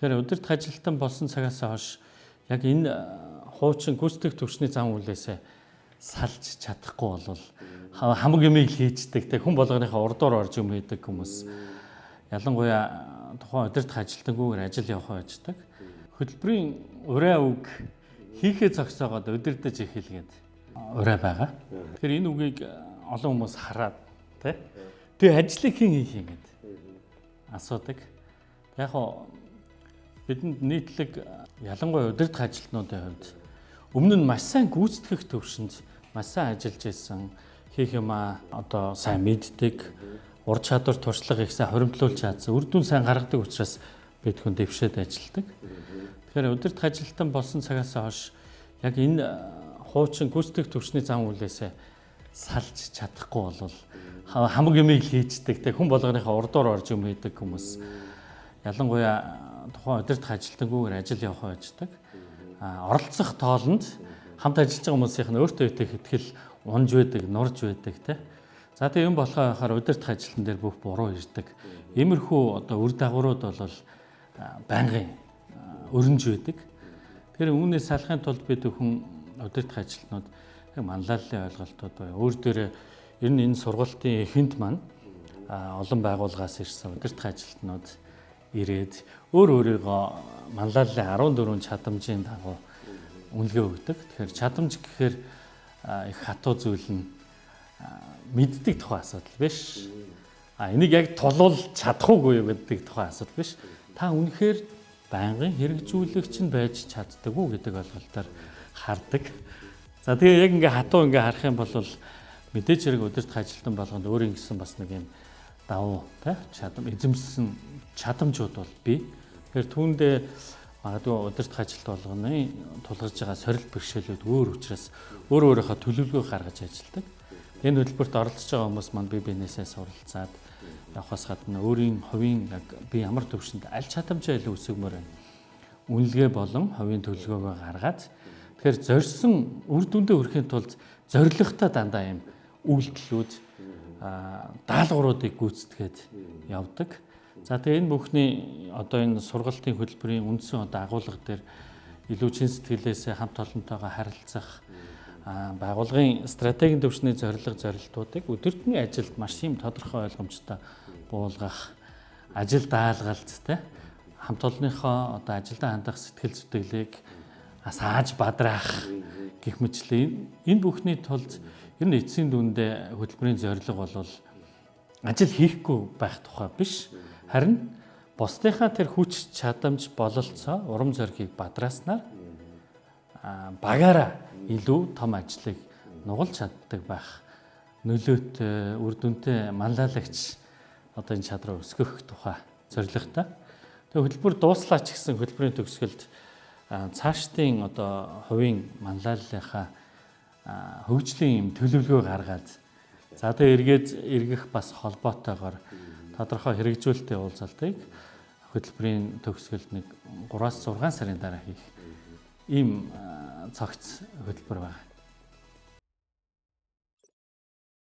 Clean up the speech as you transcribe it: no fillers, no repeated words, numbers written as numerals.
Тэгэхээр удирдах ажилтан болсон цагаас хойш яг энэ хуучин гүйцэтгэх төвчний зам үйлээсээ салж чадахгүй болвол хамаг юмыг хийждэг те хүн болгоныхаа урдуур орж юм хийдэг хүмүүс. Ялангуяа тухайн удирдах ажилтангүйгээр ажил явах байждаг. Хөтөлбөрийн урай үг хийхээ зогсоогоод удирдах эхэлгээд урай байгаа. Тэгэхээр энэ үгийг олон хүмүүс хараад те тэгээ ажлыг хэн хийх юм гээд асуудаг. Яг бидэнд нийтлэг ялангуяа удирдах ажилтнуудын хувьд өмнө нь маш сайн гүйцэтгэх төвшөнд маш сайн ажиллаж байсан хийх юмаа одоо сайн мэддэг ур чадвар туршлага их сайн хоримтлуулж чадсан үр дүн сайн гаргадаг учраас бид хүн дэвшээд ажилладаг. Тэгэхээр удирдах ажилтан болсон цагаас хойш яг энэ хуучин гүйцэтгэх төвчний зам үйлээсээ салж чадахгүй болвол хамаг юмыг хийждэг те хүн болгоныхаа урдуур орж юм хийдэг хүмүүс. Ялангуяа тухайн удирдах ажилтангүйгээр ажил явах байждаг. Оролцох тоолонд хамт ажиллаж байгаа хүмүүсийнх нь өөртөө итгэл унж байдаг, нурж байдаг те. За тэгээ юм болохоор удирдах ажилтан дээр бүх буруу ирдэг. Иймэрхүү одоо үр дагаврууд бол байнгын өрнж байдаг. Тэгэхээр үүнээс салахын тулд бид хүн удирдах ажилтнууд яг манлайллын ойлголтууд бай. Өөр дээрээ ер нь энэ сургалтын эхэнд маань олон байгууллагаас ирсэн удирдах ажилтнууд ирээд өөрийгөө манлайллын 14 чадамжийн дагуу үнэлгээ өгдөг. Тэгэхээр чадамж гэхээр их хатуу зүйл нь мэддэг тухай асуудал биш. Энийг яг тулуулж чадахгүй юу гэдэг тухай асуудал биш. Та үнэхээр байнгын хэрэгжүүлэгч нь байж чаддаг уу гэдэг ойлголтоор хардаг. За тэгээ яг ингээ хатуу ингээ харах юм бол мэдээж хэрэг удирдах ажилтан болгонд өөрийн гэсэн бас нэг юм давуу те эзэмсэн чадамжууд бол бий. Тэгэхээр түүндээ магадгүй удирдах ажилт болгоны тулгарч байгаа сорилт бэрхшээлүүд өөр учраас өөрийнхөө төлөвлөгөө гаргаж ажилладаг. Энэ хөтөлбөрт оролцож байгаа хүмүүс маань бие биенээсээ суралцаад явахаас гадна өөрийн хувийн яг би ямар төвшөнд аль чадамжаа илүү өсгөмөр байна. Үнэлгээ болон хувийн төлөвлөгөөгөө гаргаад тэгэхээр зорьсон үр дүндээ хүрэхин тулд зорилготой дандаа юм үйлдэлүүд даалгавруудыг гүйцэтгээд явдаг. За тэгээ энэ бүхний одоо энэ сургалтын хөтөлбөрийн үндсэн одоо агуулга дээр илүү чин сэтгэлээсээ хамт олонтойгоо харилцах байгууллагын стратегийн төвчний зорилтуудыг өдөртний ажилд маш юм тодорхой ойлгомжтой буулгах, ажил даалгалт те хамт олонныхоо одоо ажилдаа хандах сэтгэл зүтгэлийг асааж бадраах гэх мэтлээ энэ бүхний тулд ер нь эцсийн дүндээ хөтөлбөрийн зорилго бол ажил хийхгүй байх тухай биш. Харин бусдынхаа тэр хүч чадамж бололцоо урам зоригийг бадрааснаар багаараа илүү том ажлыг нугалж чаддаг байх нөлөөтэй үр дүнтэй манлайлагч одоо энэ чадраа өсгөх тухай зорилготой. Тэгээ хөтөлбөр дууслаа ч гэсэн хөтөлбөрийн төгсгөлд цаашдын одоо хувийн манлайллынхаа хөгжлийн юм төлөвлөгөө гаргаад за тэгээ эргээд эргэх бас холбоотойгоор тодорхой хэрэгжүүлэлтийн уулзалтыг хөтөлбөрийн төгсгөлд нэг 3-6 сарын дараа хийх ийм цогц хөтөлбөр байна.